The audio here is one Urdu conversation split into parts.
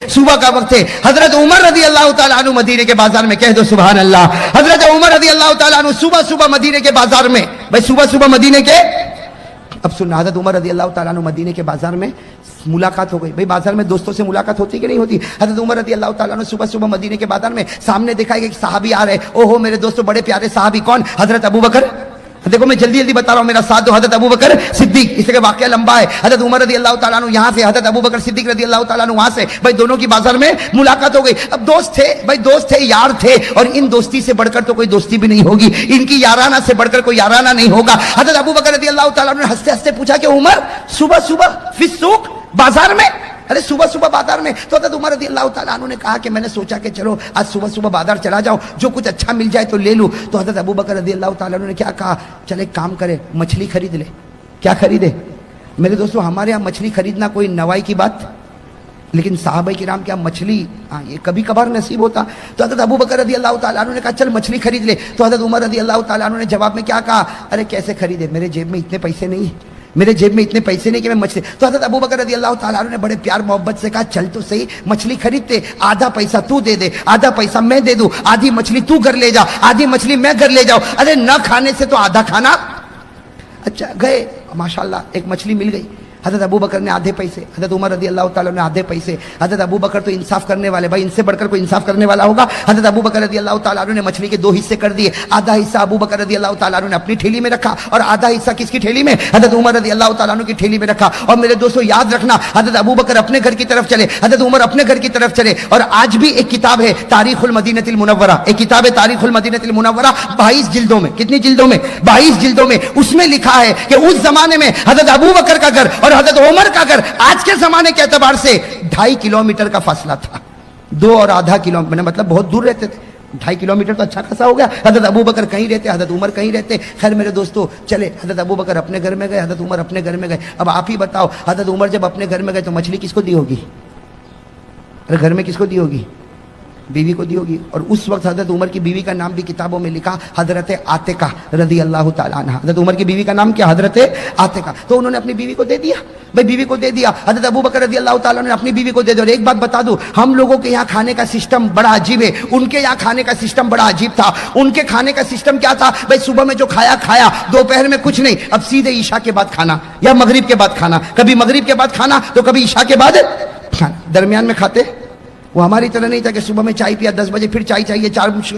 صبح کا وقت ہے. حضرت عمر رضی اللہ تعالیٰ عنہ مدینے کے بازار میں, کہہ دو سبحان اللہ. حضرت عمر رضی اللہ تعالیٰ عنہ صبح صبح مدینے کے بازار میں, بھائی صبح صبح مدینے کے, اب سننا, حضرت عمر رضی اللہ تعالیٰ عنہ مدینے کے بازار میں ملاقات ہو گئی. بھائی بازار میں دوستوں سے ملاقات ہوتی کہ نہیں ہوتی؟ حضرت عمر رضی اللہ تعالیٰ عنہ صبح صبح مدینے کے بازار میں سامنے دیکھا کہ ایک صحابی آ رہے. اوہو میرے دوستوں, بڑے پیارے صحابی. کون؟ حضرت ابو بکر. دیکھو میں جلدی جلدی بتا رہا ہوں, میرا ساتھ دو. حضرت ابو بکر صدیق, اس لیے واقعہ لمبا ہے. حضرت عمر رضی اللہ تعالیٰ عنہ یہاں سے, حضرت ابو بکر صدیق رضی اللہ تعالیٰ عنہ وہاں سے. بھائی دونوں کی بازار میں ملاقات ہو گئی. اب دوست تھے, بھائی دوست تھے, یار تھے, اور ان دوستی سے بڑھ کر تو کوئی دوستی بھی نہیں ہوگی, ان کی یارانہ سے بڑھ کر کوئی یارانہ نہیں ہوگا. حضرت ابو بکر رضی اللہ تعالیٰ عنہ نے ہنستے ہنستے پوچھا کہ عمر صبح صبح فی السوق, بازار میں, ارے صبح صبح بازار میں. تو حضرت عمر رضی اللہ تعالیٰ عنہ نے کہا کہ میں نے سوچا کہ چلو آج صبح صبح بازار چلا جاؤں, جو کچھ اچھا مل جائے تو لے لوں. تو حضرت ابو بکر رضی اللہ تعالیٰ عنہ نے کیا کہا, چل ایک کام کرے, مچھلی خرید لے. کیا خریدے؟ میرے دوستو ہمارے یہاں مچھلی خریدنا کوئی نوائی کی بات, لیکن صحابہ کرام کیا مچھلی یہ کبھی کبھار نصیب ہوتا. تو حضرت ابو بکر رضی اللہ تعالیٰ عنہ نے کہا چل مچھلی خرید لے. تو حضرت عمر رضی اللہ تعالیٰ عنہ نے جواب میں کیا کہا, ارے کیسے خریدے, میرے جیب میں اتنے پیسے نہیں, میرے جیب میں اتنے پیسے نہیں کہ میں مچھلی. تو حضرت ابو بکر رضی اللہ تعالیٰ عنہ نے بڑے پیار محبت سے کہا چل تو صحیح, مچھلی خریدتے, آدھا پیسہ تو دے دے, آدھا پیسہ میں دے دوں, آدھی مچھلی تو گھر لے جا, آدھی مچھلی میں گھر لے جاؤ. ارے نہ کھانے سے تو آدھا کھانا. اچھا گئے, ماشاءاللہ ایک مچھلی مل گئی. حضرت ابو بکر نے آدھے پیسے, حضرت عمر رضی اللہ تعالیٰ نے آدھے پیسے. حضرت ابو بکر تو انصاف کرنے والے, بھائی ان سے بڑھ کر کوئی انصاف کرنے والا ہوگا. حضرت ابو بکر رضی اللہ تعالیٰ نے مچھلی کے دو حصے کر دیے. آدھا حصہ ابو بکر رضی اللہ تعالیٰ نے اپنی ٹھیلی میں رکھا, اور آدھا حصہ کس کی ٹھیلی میں؟ حضرت عمر رضی اللہ تعالیٰ کی ٹھیلی میں رکھا. اور میرے دوستو یاد رکھنا, حضرت ابو بکر اپنے گھر کی طرف چلے, حضرت عمر اپنے گھر کی طرف چلے. اور آج بھی ایک کتاب ہے تاریخ المدینہ المنورہ, ایک کتاب ہے تاریخ المدینہ المنورہ, 22 جلدوں میں. کتنی جلدوں میں؟ 22 جلدوں میں. اس میں لکھا ہے کہ اس زمانے میں حضرت ابو بکر کا گھر اور حضرت عمر کا گھر آج کے زمانے کے اعتبار سے 2.5 کلومیٹر کا فاصلہ تھا. 2.5 کلومیٹر, مطلب بہت دور رہتے تھے. 2.5 کلومیٹر تو اچھا خاصا ہو گیا. حضرت ابو بکر کہیں رہتے, حضرت عمر کہیں رہتے. خیر میرے دوستو چلے, حضرت ابو بکر اپنے گھر میں گئے, حضرت عمر اپنے گھر میں گئے. اب آپ ہی بتاؤ, حضرت عمر جب اپنے گھر میں گئے تو مچھلی کس کو دی ہوگی؟ ارے گھر میں کس کو دی ہوگی؟ بیوی کو دی ہوگی. اور اس وقت حضرت عمر کی بیوی کا نام بھی کتابوں میں لکھا حضرت عاتقہ رضی اللہ تعالیٰ عنہ. حضرت عمر کی بیوی کا نام کیا؟ حضرت عاتقہ. تو انہوں نے اپنی بیوی کو دے دیا, بھائی بیوی کو دے دیا. حضرت ابو بکر رضی اللہ تعالیٰ نے اپنی بیوی کو دے دیا. اور ایک بات بتا دوں, ہم لوگوں کے یہاں کھانے کا سسٹم بڑا عجیب ہے, ان کے یہاں کھانے کا سسٹم بڑا عجیب تھا. ان کے کھانے کا سسٹم کیا تھا بھائی؟ صبح میں جو کھایا کھایا, دوپہر میں کچھ نہیں, اب سیدھے عشاء کے بعد کھانا یا مغرب کے بعد کھانا. کبھی مغرب کے بعد کھانا تو کبھی عشاء کے بعد کھانا, درمیان میں کھاتے. وہ ہماری طرح نہیں تھا کہ صبح میں چائے پیا, 10 بجے پھر چائے چاہیے,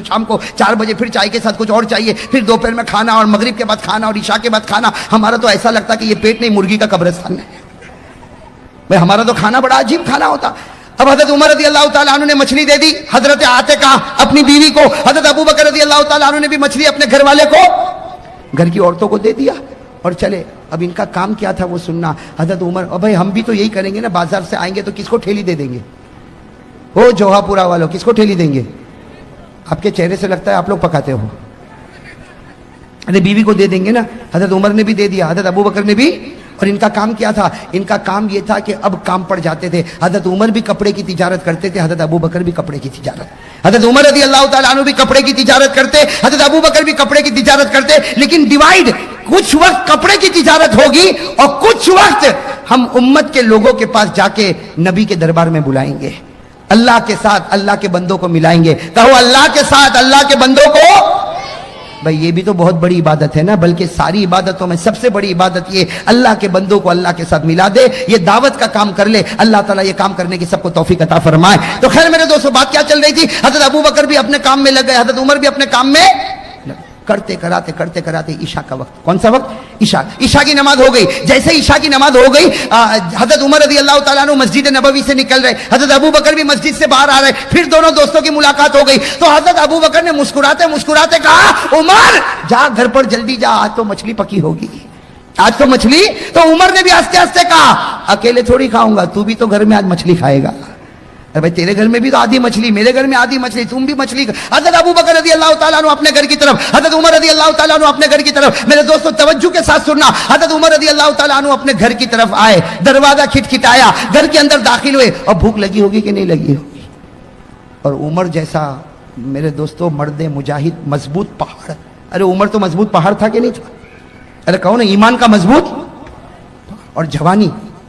شام کو 4 بجے پھر چائے کے ساتھ کچھ اور چاہیے, پھر دوپہر میں کھانا اور مغرب کے بعد کھانا اور عشاء کے بعد کھانا. ہمارا تو ایسا لگتا کہ یہ پیٹ نہیں مرغی کا قبرستان ہے. بھائی ہمارا تو کھانا بڑا عجیب کھانا ہوتا. اب حضرت عمر رضی اللہ تعالیٰ عنہ نے مچھلی دے دی حضرت عاتقہ اپنی بیوی کو. حضرت ابو بکر رضی اللہ تعالیٰ عنہ نے بھی مچھلی اپنے گھر والے کو, گھر کی عورتوں کو دے دیا. اور چلے, اب ان کا کام کیا تھا وہ سننا. حضرت عمر, اور بھائی ہم بھی تو یہی کریں گے نا, بازار سے آئیں گے تو کس کو ٹھیلی دے دیں گے؟ وہ جوہا پورا والوں کس کو ٹھیلی دیں گے؟ آپ کے چہرے سے لگتا ہے آپ لوگ پکاتے ہو. ارے بیوی کو دے دیں گے نا. حضرت عمر نے بھی دے دیا, حضرت ابو بکر نے بھی. اور ان کا کام کیا تھا؟ ان کا کام یہ تھا کہ اب کام پڑ جاتے تھے. حضرت عمر بھی کپڑے کی تجارت کرتے تھے, حضرت ابو بکر بھی کپڑے کی تجارت. حضرت عمر رضی اللہ تعالیٰ عنہ بھی کپڑے کی تجارت کرتے, حضرت ابو بکر بھی کپڑے کی تجارت کرتے. لیکن ڈیوائیڈ, کچھ وقت کپڑے کی تجارت ہوگی اور کچھ وقت ہم امت کے لوگوں کے پاس جا کے نبی کے دربار میں بلائیں گے, اللہ کے ساتھ اللہ کے بندوں کو ملائیں گے. کہو اللہ کے ساتھ اللہ کے بندوں کو. بھائی یہ بھی تو بہت بڑی عبادت ہے نا, بلکہ ساری عبادتوں میں سب سے بڑی عبادت یہ اللہ کے بندوں کو اللہ کے ساتھ ملا دے. یہ دعوت کا کام کر لے, اللہ تعالیٰ یہ کام کرنے کی سب کو توفیق عطا فرمائے. تو خیر میرے دوستو بات کیا چل رہی تھی؟ حضرت ابو بکر بھی اپنے کام میں لگ گئے, حضرت عمر بھی اپنے کام میں کرتے کراتے عشاء کا وقت. کون سا وقت؟ عشاء کی نماز ہو گئی. جیسے عشاء کی نماز ہو گئی, حضرت عمر رضی اللہ تعالیٰ عنہ مسجد نبوی سے نکل رہے, حضرت ابو بکر بھی مسجد سے باہر آ رہے. پھر دونوں دوستوں کی ملاقات ہو گئی. تو حضرت ابو بکر نے مسکراتے کہا, عمر جا گھر پر جلدی جا, آج تو مچھلی پکی ہوگی, آج تو مچھلی. تو عمر نے بھی ہنستے ہنستے کہا, اکیلے تھوڑی کھاؤں گا, تو بھی تو گھر میں آج مچھلی کھائے گا. بھائی تیرے گھر میں بھی تو آدھی مچھلی, میرے گھر میں آدھی مچھلی, تم بھی مچھلی. حضرت ابو بکر رضی اللہ تعالیٰ عنہ اپنے گھر کی طرف, حضرت عمر رضی اللہ تعالیٰ عنہ اپنے گھر کی طرف. میرے دوستو توجہ کے ساتھ سننا, حضرت عمر رضی اللہ تعالیٰ عنہ اپنے گھر کی طرف آئے, دروازہ کھٹکھٹایا, گھر کے اندر داخل ہوئے. اور بھوک لگی ہوگی کہ نہیں لگی ہوگی؟ اور عمر جیسا میرے دوستو مرد مجاہد, مضبوط پہاڑ. ارے عمر تو مضبوط پہاڑ تھا کہ نہیں تھا؟ ارے کہو نا, ایمان کا مضبوط اور جوانی.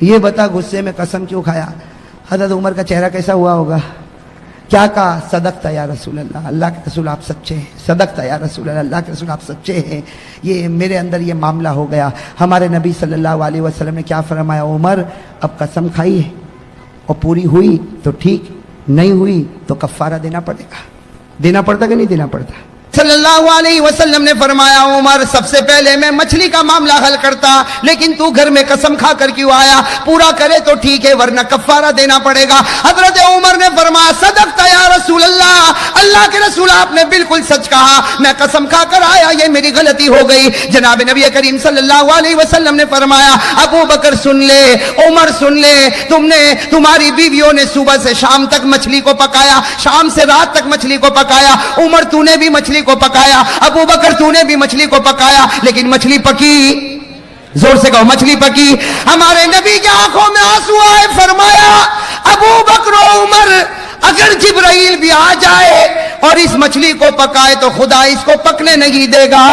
یہ بتا غصے میں قسم کیوں کھایا؟ حضرت عمر کا چہرہ کیسا ہوا ہوگا؟ کیا کہا؟ صدقت یا رسول اللہ، اللہ کے رسول آپ سچے ہیں، صدقت یا رسول اللہ، اللہ کے رسول آپ سچے ہیں، یہ میرے اندر یہ معاملہ ہو گیا۔ ہمارے نبی صلی اللہ علیہ وسلم نے کیا فرمایا؟ عمر اب قسم کھائی ہے اور پوری ہوئی تو ٹھیک، نہیں ہوئی تو کفارہ دینا پڑے گا۔ دینا پڑتا کہ نہیں دینا پڑتا؟ صلی اللہ علیہ وسلم نے فرمایا عمر سب سے پہلے میں مچھلی کا معاملہ حل کرتا، لیکن تو گھر میں قسم کھا کر کیوں آیا؟ پورا کرے تو ٹھیک ہے ورنہ کفارہ دینا پڑے گا۔ حضرت عمر نے فرمایا صدقت یا رسول اللہ، اللہ کے رسول آپ نے بالکل سچ کہا، میں قسم کھا کر آیا، یہ میری غلطی ہو گئی۔ جناب نبی کریم صلی اللہ علیہ وسلم نے فرمایا ابو بکر سن لے، عمر سن لے، تمہاری بیویوں نے صبح سے شام تک مچھلی کو پکایا، شام سے رات تک مچھلی کو پکایا، عمر تو نے بھی مچھلی کو پکایا، ابو بکر تو نے بھی مچھلی کو پکایا، لیکن مچھلی پکی، زور سے کہو مچھلی پکی۔ ہمارے نبی کی آنکھوں میں آنسو آئے، فرمایا ابو بکر و عمر اگر جبرائیل بھی آ جائے اور اس مچھلی کو پکائے تو خدا اس کو پکنے نہیں دے گا۔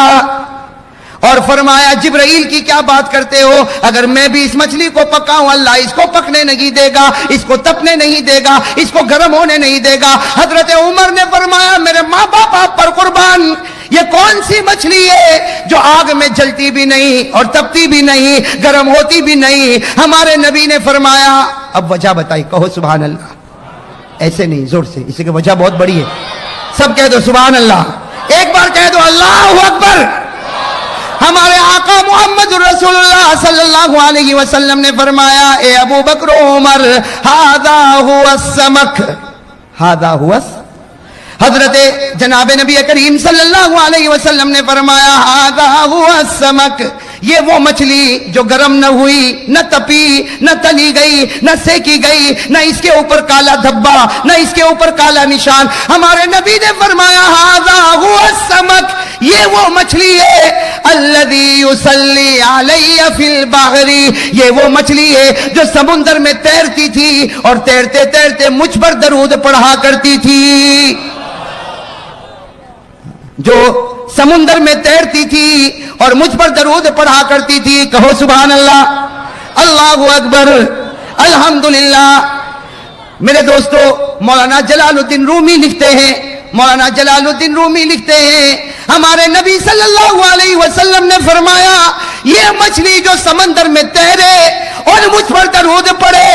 اور فرمایا جبرائیل کی کیا بات کرتے ہو، اگر میں بھی اس مچھلی کو پکاؤں اللہ اس کو پکنے نہیں دے گا، اس کو تپنے نہیں دے گا، اس کو گرم ہونے نہیں دے گا۔ حضرت عمر نے فرمایا میرے ماں باپ آپ پر قربان، یہ کون سی مچھلی ہے جو آگ میں جلتی بھی نہیں اور تپتی بھی نہیں، گرم ہوتی بھی نہیں؟ ہمارے نبی نے فرمایا اب وجہ بتائی، کہو سبحان اللہ، ایسے نہیں زور سے، اس کی وجہ بہت بڑی ہے، سب کہہ دو سبحان اللہ، ایک بار کہہ دو اللہ اکبر۔ ہمارے آقا محمد رسول اللہ صلی اللہ علیہ وسلم نے فرمایا اے ابو بکر و عمر ھذا ھو السمک، ھذا ھو حضرت جناب نبی کریم صلی اللہ علیہ وسلم نے فرمایا ھذا ھو السمک، یہ وہ مچھلی جو گرم نہ ہوئی، نہ تپی، نہ تلی گئی، نہ سیکی گئی، نہ اس کے اوپر کالا دھبا، نہ اس کے اوپر کالا نشان۔ ہمارے نبی نے فرمایا ھذا ھو السمک، یہ وہ مچھلی ہے الذی یصلی علی فی البحر، یہ وہ مچھلی ہے جو سمندر میں تیرتی تھی اور تیرتے تیرتے مجھ پر درود پڑھا کرتی تھی، جو سمندر میں تیرتی تھی اور مجھ پر درود پڑھا کرتی تھی، کہو سبحان اللہ، اللہ اکبر، الحمدللہ۔ میرے دوستو مولانا جلال الدین رومی لکھتے ہیں، مولانا جلال الدین رومی لکھتے ہیں ہمارے نبی صلی اللہ علیہ وسلم نے فرمایا یہ مچھلی جو سمندر میں تیرے اور مجھ پر درود پڑے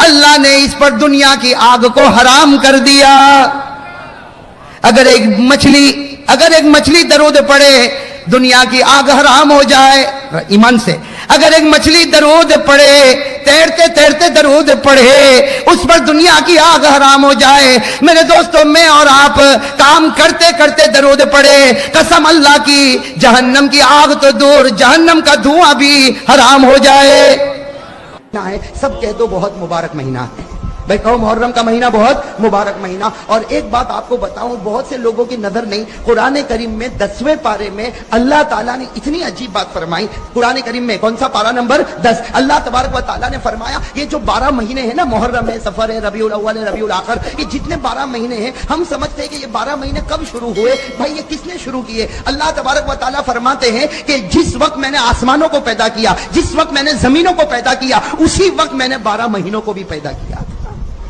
اللہ نے اس پر دنیا کی آگ کو حرام کر دیا۔ اگر ایک مچھلی درود پڑے دنیا کی آگ حرام ہو جائے، ایمان سے اگر ایک مچھلی درود پڑے، تیرتے تیرتے درود پڑھے، اس پر دنیا کی آگ حرام ہو جائے، میرے دوستو میں اور آپ کام کرتے کرتے درود پڑھے، قسم اللہ کی جہنم کی آگ تو دور، جہنم کا دھواں بھی حرام ہو جائے۔ سب کہہ دو بہت مبارک مہینہ ہے، بھائی کہو محرم کا مہینہ بہت مبارک مہینہ۔ اور ایک بات آپ کو بتاؤں، بہت سے لوگوں کی نظر نہیں، قرآن کریم میں 10ویں پارے میں اللہ تعالیٰ نے اتنی عجیب بات فرمائی۔ قرآن کریم میں کون سا پارہ نمبر 10، اللہ تبارک و تعالیٰ نے فرمایا یہ جو 12 مہینے ہیں نا، محرم ہے، سفر ہے، ربیع الاول ہے، ربیع الاخر، یہ جتنے 12 مہینے ہیں ہم سمجھتے ہیں کہ یہ 12 مہینے کب شروع ہوئے، بھائی یہ کس نے شروع کیے؟ اللہ تبارک و تعالیٰ فرماتے ہیں کہ جس وقت میں نے آسمانوں کو پیدا کیا، جس وقت میں نے زمینوں کو پیدا کیا، اسی وقت میں نے 12 مہینوں کو بھی پیدا کیا۔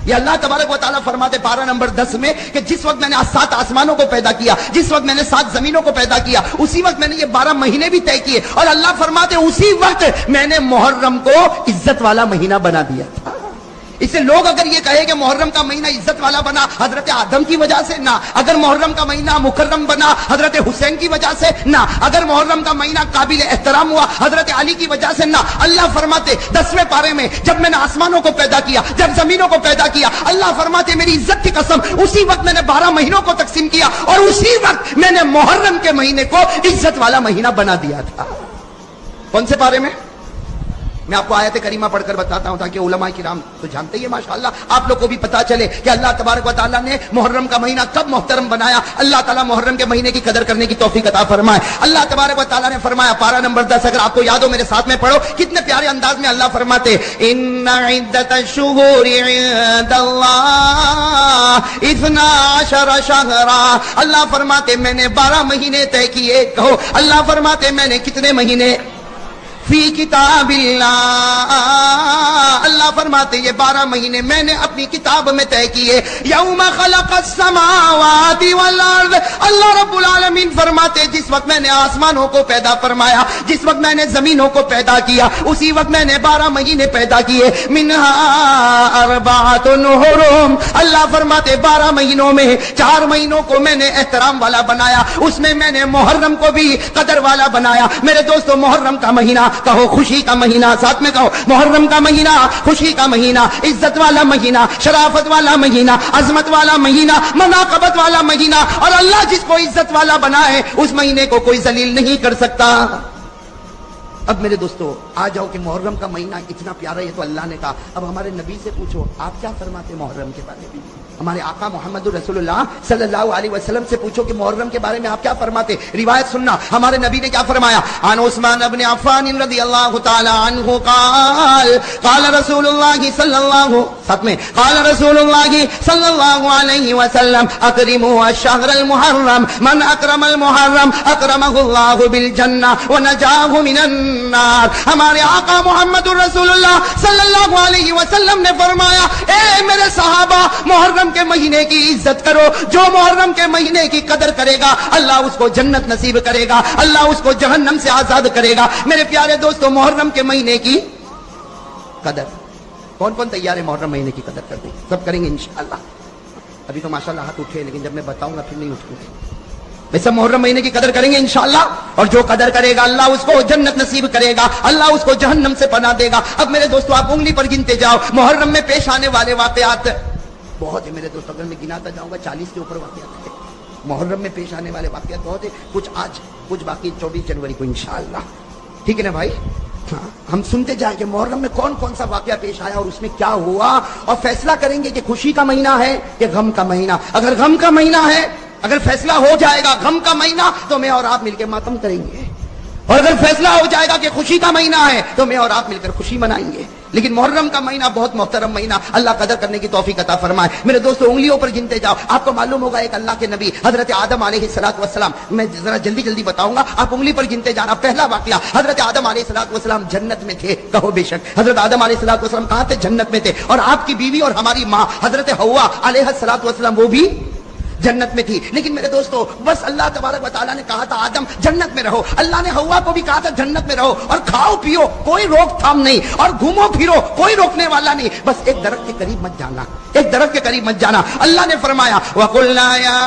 یہ اللہ تبارک و تعالیٰ فرماتے پارہ نمبر 10 میں کہ جس وقت میں نے 7 آسمانوں کو پیدا کیا، جس وقت میں نے 7 زمینوں کو پیدا کیا، اسی وقت میں نے یہ 12 مہینے بھی طے کیے، اور اللہ فرماتے اسی وقت میں نے محرم کو عزت والا مہینہ بنا دیا تھا۔ اس سے لوگ اگر یہ کہے کہ محرم کا مہینہ عزت والا بنا حضرت آدم کی وجہ سے، نہ۔ اگر محرم کا مہینہ مکرم بنا حضرت حسین کی وجہ سے، نہ۔ اگر محرم کا مہینہ قابل احترام ہوا حضرت علی کی وجہ سے، نہ۔ اللہ فرماتے 10ویں پارے میں جب میں نے آسمانوں کو پیدا کیا، جب زمینوں کو پیدا کیا، اللہ فرماتے میری عزت کی قسم اسی وقت میں نے 12 مہینوں کو تقسیم کیا اور اسی وقت میں نے محرم کے مہینے کو عزت والا مہینہ بنا دیا تھا۔ کون سے پارے میں؟ میں آپ کو آیت کریمہ پڑھ کر بتاتا ہوں تاکہ علماء کرام تو جانتے ہی ہیں ماشاءاللہ، آپ لوگ کو بھی پتا چلے کہ اللہ تبارک و تعالیٰ نے محرم کا مہینہ کب محترم بنایا۔ اللہ تعالیٰ محرم کے مہینے کی قدر کرنے کی توفیق عطا فرمائے۔ اللہ تبارک و تعالیٰ نے فرمایا پارہ نمبر 10، اگر آپ کو یاد ہو میرے ساتھ میں پڑھو، کتنے پیارے انداز میں اللہ فرماتے ان عدت الشہور عند اللہ 12 شہرا، اللہ فرماتے میں نے 12 مہینے طے کیے۔ کہو اللہ فرماتے میں نے کتنے مہینے؟ فی کتاب اللہ، اللہ فرماتے یہ 12 مہینے میں نے اپنی کتاب میں طے کیے. یوم خلق السماوات والارض، اللہ رب العالمین فرماتے جس وقت میں نے آسمانوں کو پیدا فرمایا، جس وقت میں نے زمینوں کو پیدا کیا، اسی وقت میں نے 12 مہینے پیدا کیے. منہا اربعۃ حرم، اللہ فرماتے 12 مہینوں میں 4 مہینوں کو میں نے احترام والا بنایا، اس میں میں نے محرم کو بھی قدر والا بنایا. میرے دوستو محرم کا مہینہ کہو خوشی کا مہینہ، ساتھ میں کہو محرم کا مہینہ خوشی کا مہینہ، عزت والا مہینہ، شرافت والا مہینہ، عظمت والا مہینہ، مناقبت والا مہینہ. اور اللہ جس کو عزت والا بنائے اس مہینے کو کوئی ذلیل نہیں کر سکتا. اب میرے دوستو آ جاؤ کہ محرم کا مہینہ اتنا پیارا ہے تو اللہ نے کہا. اب ہمارے نبی سے پوچھو آپ کیا فرماتے محرم کے بارے میں. ہمارے آقا محمد رسول اللہ صلی اللہ علیہ وسلم سے پوچھو کہ محرم کے بارے میں آپ کیا فرماتے. روایت سننا ہمارے نبی نے کیا فرمایا. عن عثمان بن عفان رضی اللہ تعالی عنہ قال قال رسول اللہ صلی اللہ ساتھ میں قال رسول اللہ صلی اللہ علیہ وسلم اکرموا الشہر المحرم من اکرم المحرم اکرمہ اللہ بالجنہ ونجاہ من النار. ہمارے آقا محمد رسول اللہ صلی اللہ علیہ وسلم نے فرمایا اے میرے صحابہ محرم کے مہینے کی عزت کرو. جو محرم کے مہینے کی قدر کرے گا اللہ اس کو جنت نصیب کرے گا، اللہ اس کو جہنم سے آزاد کرے گا. میرے پیارے دوستو محرم کے مہینے کی قدر کون کون تیار ہے محرم مہینے کی قدر کرنے؟ سب کریں گے انشاءاللہ. ابھی تو ماشاءاللہ ہاتھ اٹھے لیکن جب میں بتاؤں گا پھر نہیں اٹھوں گے. ویسے محرم مہینے کی قدر کریں گے انشاءاللہ. اور جو قدر کرے گا اللہ اس کو جنت نصیب کرے گا، اللہ اس کو جہنم سے پناہ دے گا. اب میرے دوستو آپ انگلی پر گنتے جاؤ محرم میں پیش آنے والے واقعات بہت ہے میرے دوست. اگر میں گناتا جاؤں گا 40 کے اوپر واقعات ہیں. محرم میں پیش آنے والے واقعات بہت ہے. کچھ آج کچھ باقی 24 جنوری کو انشاءاللہ. ٹھیک ہے نا بھائی. ہم سنتے جائیں کہ محرم میں کون کون سا واقعہ پیش آیا اور اس میں کیا ہوا، اور فیصلہ کریں گے کہ خوشی کا مہینہ ہے کہ غم کا مہینہ. اگر غم کا مہینہ ہے، اگر فیصلہ ہو جائے گا غم کا مہینہ تو میں اور آپ مل کے ماتم کریں گے، اور اگر فیصلہ ہو جائے گا کہ خوشی کا مہینہ ہے تو میں اور آپ مل کر خوشی منائیں گے. لیکن محرم کا مہینہ بہت محترم مہینہ، اللہ قدر کرنے کی توفیق عطا فرمائے. میرے دوستو انگلیوں پر گنتے جاؤ. آپ کو معلوم ہوگا ایک اللہ کے نبی حضرت آدم علیہ السلام، میں ذرا جلدی جلدی بتاؤں گا، آپ انگلی پر گنتے جانا. پہلا واقعہ حضرت آدم علیہ السلام جنت میں تھے. کہو بے شک. حضرت آدم علیہ السلام کہاں تھے؟ جنت میں تھے. اور آپ کی بیوی اور ہماری ماں حضرت حوا علیہ السلام وہ بھی جنت میں تھی. لیکن میرے دوستو بس اللہ تبارک و تعالیٰ نے کہا تھا آدم جنت میں رہو. اللہ نے حوا کو بھی کہا تھا جنت میں رہو، اور کھاؤ پیو کوئی روک تھام نہیں، اور گھومو پھرو کوئی روکنے والا نہیں. بس ایک درخت کے قریب مت جانا، ایک درخت کے قریب مت جانا. اللہ نے فرمایا وَقُلْنَا يَا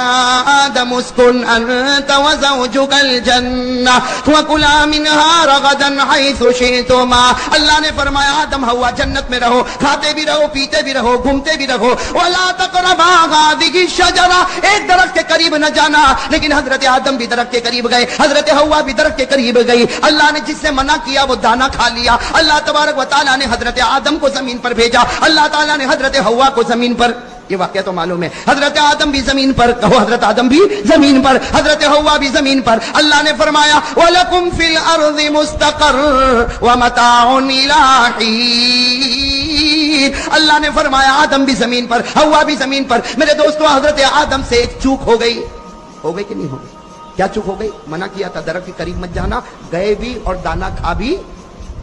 آدَمُ اسْكُنْ أَنْتَ وَزَوْجُكَ الْجَنَّةَ وَكُلَا مِنْهَا رَغَدًا حَيْثُ شِئْتُمَا. اللہ نے فرمایا آدم حوا جنت میں رہو، کھاتے بھی رہو، پیتے بھی رہو، گھومتے بھی رہو. وَلَا تَقْرَبَا هَٰذِهِ الشَّجَرَةَ، ایک درخت کے قریب نہ جانا. لیکن حضرت آدم بھی درخت کے قریب گئے، حضرت حوا بھی درخت کے قریب گئی. اللہ نے جس سے منع کیا وہ دانا کھا لیا. اللہ تبارک و تعالیٰ نے حضرت آدم کو زمین پر بھیجا، اللہ تعالیٰ نے حضرت حوا کو زمین پر. یہ واقعہ تو معلوم ہے. حضرت آدم بھی زمین پر، کہو حضرت آدم بھی زمین پر، حضرت حوا بھی زمین پر. اللہ نے فرمایا وَلَكُمْ فِي الْأَرْضِ مُسْتَقَرٌّ وَمَتَاعٌ إِلَىٰ حِينٍ. اللہ نے فرمایا آدم بھی زمین پر، حوا بھی زمین پر. میرے دوستو حضرت آدم سے ایک چوک ہو گئی کہ نہیں ہو گئی؟ کیا چوک ہو گئی؟ منع کیا تھا درخت کے قریب مت جانا، گئے بھی اور دانا کھا بھی.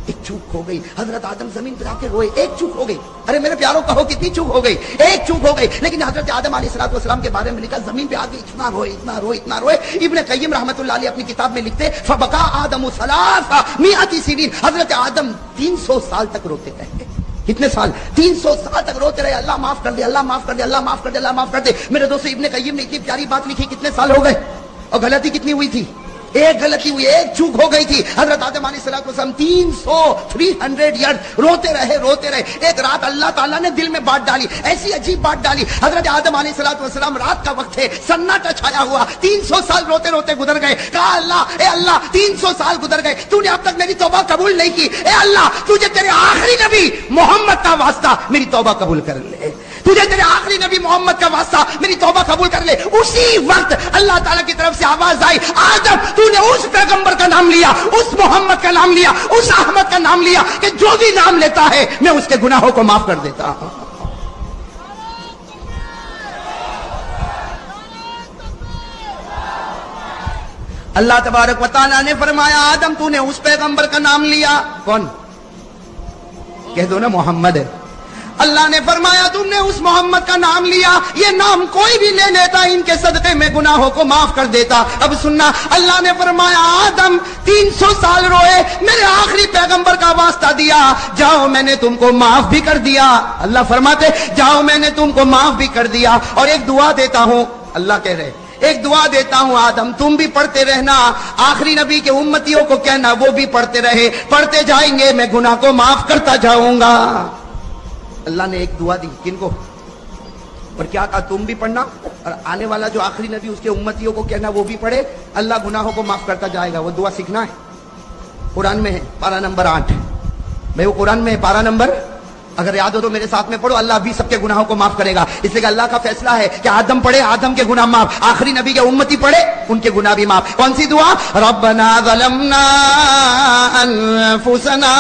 ایک چوک ہو گئی. حضرت آدم زمین پر آ کے روئے. ایک چوک ہو گئی. ارے میرے پیاروں کہو کتنی چوک ہو گئی؟ ایک چوک ہو گئی. لیکن حضرت آدم علیہ السلام کے بارے میں لکھا زمین پہ آ کے اتنا روئے اتنا روئے اتنا روئے. ابن قیم رحمۃ اللہ علیہ اپنی کتاب میں لکھتے فبکا آدم 300 سنین. حضرت آدم 300 سال تک روتے رہے. کتنے سال؟ 300 سال تک روتے رہے. اللہ معاف کر دے، اللہ معاف کر دے، اللہ معاف کر دے، اللہ معاف کر دے. میرے دوستو ابن قیم نے اتنی پیاری بات لکھی. کتنے سال ہو گئے؟ اور غلطی کتنی ہوئی تھی؟ ایک غلطی ہوئی، ایک چوک ہو گئی تھی. حضرت آدم علیہ السلام 300 ایئرز روتے رہے. ایک رات اللہ تعالیٰ نے دل میں بات ڈالی، ایسی عجیب بات ڈالی. حضرت آدم علیہ السلام رات کا وقت ہے، سناٹا چھایا ہوا، 300 سال روتے روتے گزر گئے. کہا اللہ، اے اللہ 300 سال گزر گئے، تو نے اب تک میری توبہ قبول نہیں کی. اے اللہ تجھے تیرے آخری نبی محمد کا واسطہ میری توبہ قبول کر لے، تجھے تیرے آخری نبی محمد کا واسطہ میری توبہ قبول کر لے. اسی وقت اللہ تعالیٰ کی طرف سے آواز آئی آدم تو نے اس پیغمبر کا نام لیا، اس محمد کا نام لیا، اس احمد کا نام لیا کہ جو بھی نام لیتا ہے میں اس کے گناہوں کو معاف کر دیتا ہوں. اللہ تبارک و تعالیٰ نے فرمایا آدم تو نے اس پیغمبر کا نام لیا، کون؟ کہہ دو نا محمد ہے۔ اللہ نے فرمایا تم نے اس محمد کا نام لیا، یہ نام کوئی بھی لے لیتا ان کے صدقے میں گناہوں کو معاف کر دیتا۔ اب سننا، اللہ نے فرمایا آدم 300 سال روئے، میرے آخری پیغمبر کا واسطہ دیا، جاؤ میں نے تم کو معاف بھی کر دیا۔ اللہ فرماتے جاؤ میں نے تم کو معاف بھی کر دیا، اور ایک دعا دیتا ہوں، اللہ کہہ رہے ایک دعا دیتا ہوں آدم تم بھی پڑھتے رہنا، آخری نبی کے امتیوں کو کہنا وہ بھی پڑھتے رہے، پڑھتے جائیں گے میں گناہ کو معاف کرتا جاؤں گا۔ اللہ نے ایک دعا دی، کن کو؟ اور کیا کہا؟ تم بھی پڑھنا، اور آنے والا جو آخری نبی اس کے امتیوں کو کہنا وہ بھی پڑھے، اللہ گناہوں کو معاف کرتا جائے گا۔ وہ دعا سیکھنا ہے، قرآن میں ہے، پارہ نمبر 8 بھائی، وہ قرآن میں ہے پارہ نمبر، اگر یاد ہو تو میرے ساتھ میں پڑھو، اللہ بھی سب کے گناہوں کو معاف کرے گا۔ اس لیے کہ اللہ کا فیصلہ ہے کہ آدم پڑھے آدم کے گناہ معاف، آخری نبی کے امتی پڑھے ان کے گناہ بھی معاف۔ کون سی دعا؟ ربنا ظلمنا انفسنا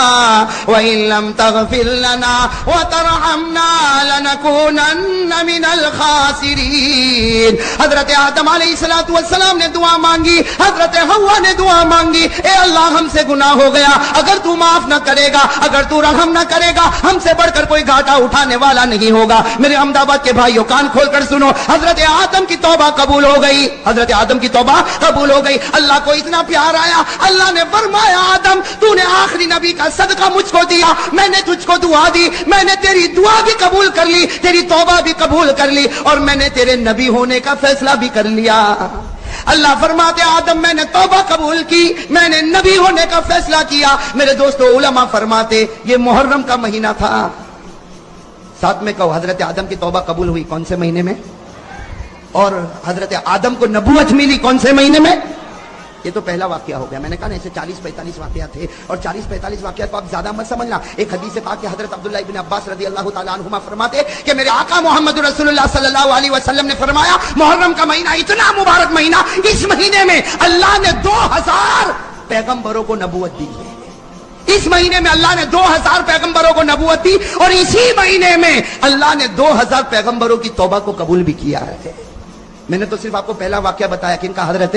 وان لم تغفر لنا وترحمنا لنكونن من الخاسرین۔ حضرت آدم علیہ السلام نے دعا مانگی، حضرت حوا نے دعا مانگی، اے اللہ ہم سے گناہ ہو گیا، اگر تو معاف نہ کرے گا، اگر تو رحم نہ کرے گا، ہم سے بڑھ کر کوئی گھاٹا اٹھانے والا نہیں ہوگا۔ میرے احمد آباد کے بھائیوں کان کھول کر سنو، حضرت آدم کی توبہ قبول ہو گئی، حضرت آدم کی توبہ قبول ہو گئی۔ اللہ کو اتنا پیار آیا، اللہ نے فرمایا آدم تو نے آخری نبی کا صدقہ مجھ کو دیا، میں نے تجھ کو دعا دی، میں نے تیری دعا بھی قبول کر لی، تیری توبہ بھی قبول کر لی، اور میں نے تیرے نبی ہونے کا فیصلہ بھی کر لیا۔ اللہ فرماتے آدم میں نے توبہ قبول کی، میں نے نبی ہونے کا فیصلہ کیا۔ میرے دوستو علماء فرماتے یہ محرم کا مہینہ تھا، ساتھ میں کہو حضرت آدم کی توبہ قبول ہوئی کون سے مہینے میں؟ اور حضرت آدم کو نبوت ملی کون سے مہینے میں؟ یہ تو پہلا واقعہ ہو گیا۔ میں نے کہا نا ایسے 40-45 واقعات تھے، اور 40-45 واقعات کو آپ زیادہ مت سمجھنا۔ ایک حدیث پاک کہ حضرت عبداللہ ابن عباس رضی اللہ تعالیٰ عنہما فرماتے کہ میرے آقا محمد رسول اللہ صلی اللہ علیہ وسلم نے فرمایا محرم کا مہینہ اتنا مبارک مہینہ، اس مہینے میں اللہ نے 2000 پیغمبروں کو نبوت دی ہے۔ اس مہینے میں اللہ نے 2000 پیغمبروں کو نبوت دی، اور اسی مہینے میں اللہ نے 2000 پیغمبروں کی توبہ کو قبول بھی کیا ہے۔ میں نے تو صرف آپ کو پہلا واقعہ بتایا کہ ان کا حضرت،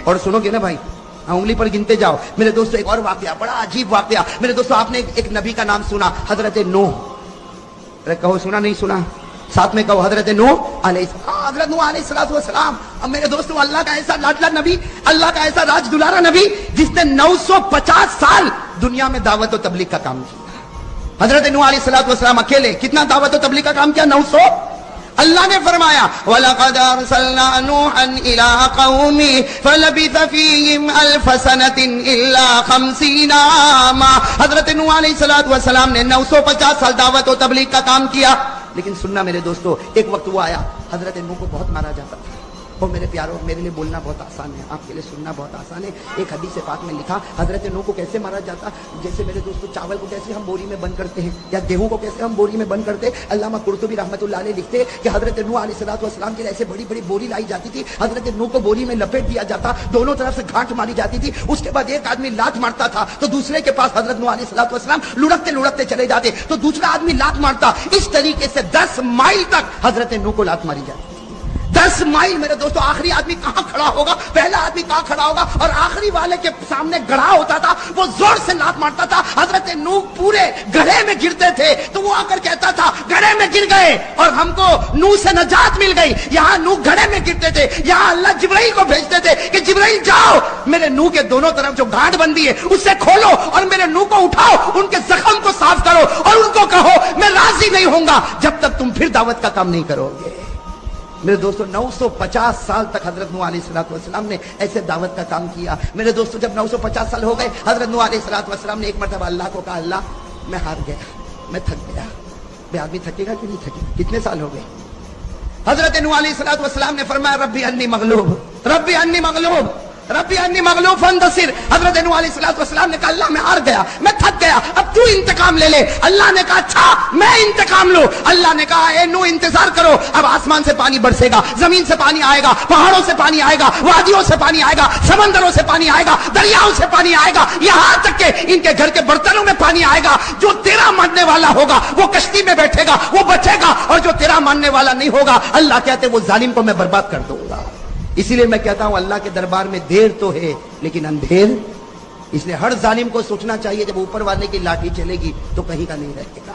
اور سنو گے نا بھائی، انگلی پر گنتے جاؤ۔ میرے دوستو ایک اور واقعہ، بڑا عجیب واقعہ۔ میرے دوستو آپ نے ایک نبی کا نام سنا، حضرت نوح، کہو سنا نہیں سنا؟ ساتھ میں کہو حضرت نوح علیہ السلام۔ حضرت نوح علیہ السلام، اب میرے دوستو اللہ کا ایسا لاڈلا نبی، اللہ کا ایسا راج دلارا نبی جس نے 950 سال دنیا میں دعوت و تبلیغ کا کام کیا۔ حضرت نوح علیہ السلام اکیلے کتنا دعوت و تبلیغ کا کام کیا؟ 900۔ اللہ نے فرمایا وَلَقَدْ أَرْسَلْنَا نُوحًا إِلَىٰ قَوْمِهِ فَلَبِثَ فِيهِمْ أَلْفَ سَنَةٍ إِلَّا 50 عَامًا۔ حضرت نوح علیہ السلام نے 950 سال دعوت و تبلیغ کا کام کیا۔ لیکن سننا میرے دوستو، ایک وقت وہ آیا حضرت نوح کو بہت مارا جاتا تھا۔ اور میرے پیاروں، میرے لیے بولنا بہت آسان ہے، آپ کے لیے سننا بہت آسان ہے۔ ایک حدیث پاک میں لکھا حضرت نوح کو کیسے مارا جاتا، جیسے میرے دوستو چاول کو کیسے ہم بوری میں بند کرتے ہیں، یا گیہوں کو کیسے ہم بوری میں بند کرتے ہیں۔ علامہ قرطبی رحمۃ اللہ علیہ لکھتے کہ حضرت نوح علیہ السلام کے لیے ایسے بڑی بڑی بوری لائی جاتی تھی، حضرت نوح کو بوری میں لپیٹ دیا جاتا، دونوں طرف سے گھانٹ ماری جاتی تھی، اس کے بعد ایک آدمی لات مارتا تھا تو دوسرے کے پاس حضرت نوح علیہ السلام لڑکتے لڑکتے چلے جاتے تو دوسرا آدمی لات مارتا۔ اس طریقے سے 10 مائل تک حضرت نوح کو لات ماری جاتی۔ 10 مائل میرے دوستو، آخری آدمی کہاں کھڑا ہوگا، پہلا آدمی کہاں کھڑا ہوگا، اور آخری والے کے سامنے گڑھا ہوتا تھا، وہ زور سے لات مارتا تھا۔ حضرت نوح پورے گڑھے میں گرتے تھے تو وہ آ کر کہتا تھا گڑھے میں گر گئے اور ہم کو نوح سے نجات مل گئی۔ یہاں نوح گڑھے میں گرتے تھے، یہاں اللہ جبرائیل کو بھیجتے تھے کہ جبرائیل جاؤ میرے نوح کے دونوں طرف جو گانٹ بندی ہے اسے کھولو اور میرے نوح کو اٹھاؤ، ان کے زخم کو صاف کرو، اور ان کو کہو میں راضی نہیں ہوں گا جب تک تم پھر دعوت کا کام نہیں کرو گے۔ میرے دوستو 950 سال تک حضرت نوح علیہ السلام نے ایسے دعوت کا کام کیا۔ میرے دوستو جب 950 سال ہو گئے، حضرت نوح علیہ السلام نے ایک مرتبہ اللہ کو کہا اللہ میں ہار گیا، میں تھک گیا۔ بے آدمی تھکے گا کہ نہیں تھکے؟ کتنے سال ہو گئے؟ حضرت نوح علیہ السلام نے فرمایا ربی انی مغلوب، ربی انی مغلوب، ربی انی مغلوب فانتصر۔ حضرت نوح علیہ السلام نے کہا اللہ میں ہار گیا، میں تھک گیا، اب تو انتقام لے لے۔ اللہ نے کہا اچھا میں انتقام لوں۔ اللہ نے کہا اے نوح انتظار کرو، اب آسمان سے پانی برسے گا، زمین سے پانی آئے گا، پہاڑوں سے پانی آئے گا، وادیوں سے پانی آئے گا، سمندروں سے پانی آئے گا، دریاؤں سے پانی آئے گا، یہاں تک کہ ان کے گھر کے برتنوں میں پانی آئے گا۔ جو تیرا ماننے والا ہوگا وہ کشتی میں بیٹھے گا، وہ بچے گا، اور جو تیرا ماننے والا نہیں ہوگا اللہ کہتے وہ ظالم کو میں برباد کر دوں گا۔ اسی لیے میں کہتا ہوں اللہ کے دربار میں دیر تو ہے لیکن اندھیر. اس لیے ہر ظالم کو سوچنا چاہیے جب اوپر والے کی لاٹھی چلے گی تو کہیں کا نہیں رہے گا.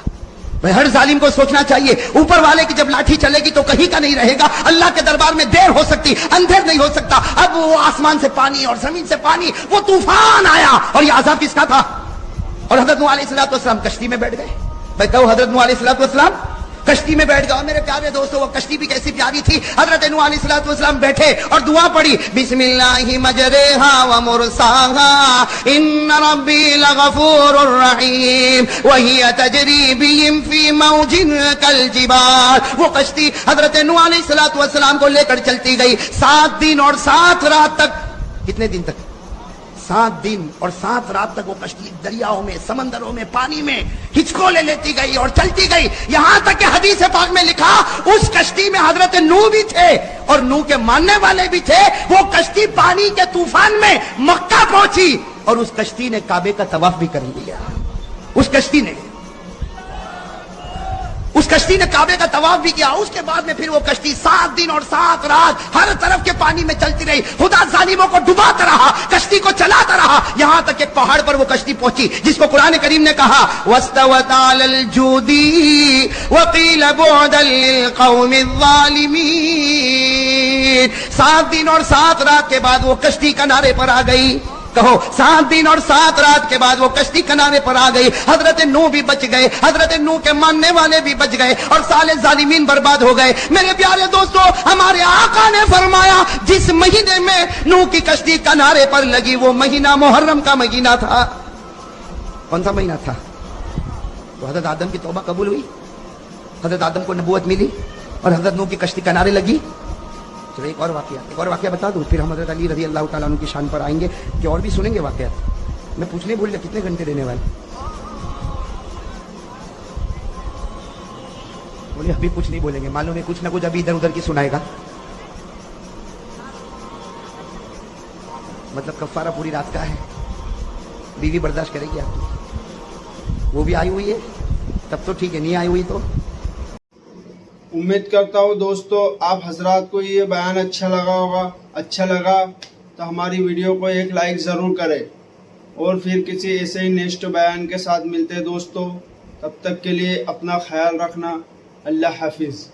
بھائی ہر ظالم کو سوچنا چاہیے اوپر والے کی جب لاٹھی چلے گی تو کہیں کا نہیں رہے گا. اللہ کے دربار میں دیر ہو سکتی, اندھیر نہیں ہو سکتا. اب وہ آسمان سے پانی اور زمین سے پانی, وہ طوفان آیا اور یہ عذاب کس کا تھا؟ اور حضرت نوح علیہ السلام کشتی میں بیٹھ گئے. بھائی کہو حضرت نوح علیہ السلام کشتی میں بیٹھ گئے. اور میرے پیارے دوستو وہ کشتی بھی کیسی پیاری تھی. حضرت نوح علیہ السلام بیٹھے اور دعا پڑھی, بسم اللہ مجریہا ومرساہا ان ربی لغفور الرحیم وہی تجری بہم فی موج کالجبال. وہ کشتی حضرت نوح علیہ السلام کو لے کر چلتی گئی 7 دن اور 7 رات تک. کتنے دن تک؟ 7 دن اور 7 رات تک وہ کشتی دریاؤں میں, سمندروں میں, پانی میں ہچکولے لیتی گئی اور چلتی گئی. یہاں تک کہ حدیث پاک میں لکھا اس کشتی میں حضرت نوح بھی تھے اور نوح کے ماننے والے بھی تھے. وہ کشتی پانی کے طوفان میں مکہ پہنچی اور اس کشتی نے کعبے کا طواف بھی کر لیا. اس کشتی نے کعبے کا طواف بھی کیا. اس کے بعد میں پھر وہ کشتی 7 دن اور 7 رات ہر طرف کے پانی میں چلتی رہی. خدا ظالموں کو ڈباتا رہا, کشتی کو چلاتا رہا, یہاں تک ایک پہاڑ پر وہ کشتی پہنچی جس کو قرآن کریم نے کہا وَاسْتَوَتْ عَلَى الْجُودِي وَقِيلَ بُعْدًا لِلْقَوْمِ الظَّالِمِينَ. 7 دن اور 7 رات کے بعد وہ کشتی کنارے پر آ گئی. کہو 7 دن اور 7 رات کے بعد وہ کشتی کنارے پر آ گئی. حضرت نوح بھی بچ گئے, حضرت نوح کے ماننے والے بھی بچ گئے اور سارے ظالمین برباد ہو گئے. میرے پیارے دوستو, ہمارے آقا نے فرمایا جس مہینے میں نوح کی کشتی کنارے پر لگی وہ مہینہ محرم کا مہینہ تھا. کون سا مہینہ تھا؟ تو حضرت آدم کی توبہ قبول ہوئی, حضرت آدم کو نبوت ملی اور حضرت نوح کی کشتی کنارے لگی. چلو ایک اور واقعہ بتا دوں, پھر ہم حضرت علی رضی اللہ تعالیٰ عنہ کی شان پر آئیں گے کہ اور بھی سنیں گے واقعات. میں پوچھنے بھول گیا کتنے گھنٹے دینے والے بولے. ابھی کچھ نہیں بولیں گے, معلوم ہے کچھ نہ کچھ ابھی ادھر ادھر کی سنائے گا. مطلب کفارہ پوری رات کا ہے, بیوی برداشت کرے گی آپ کی؟ وہ بھی آئی ہوئی ہے تب تو ٹھیک ہے, نہیں آئی ہوئی تو امید کرتا ہوں دوستو آپ حضرات کو یہ بیان اچھا لگا ہوگا. اچھا لگا تو ہماری ویڈیو کو ایک لائک ضرور کریں اور پھر کسی ایسے ہی نیکسٹ بیان کے ساتھ ملتے ہیں دوستو. تب تک کے لیے اپنا خیال رکھنا. اللہ حافظ.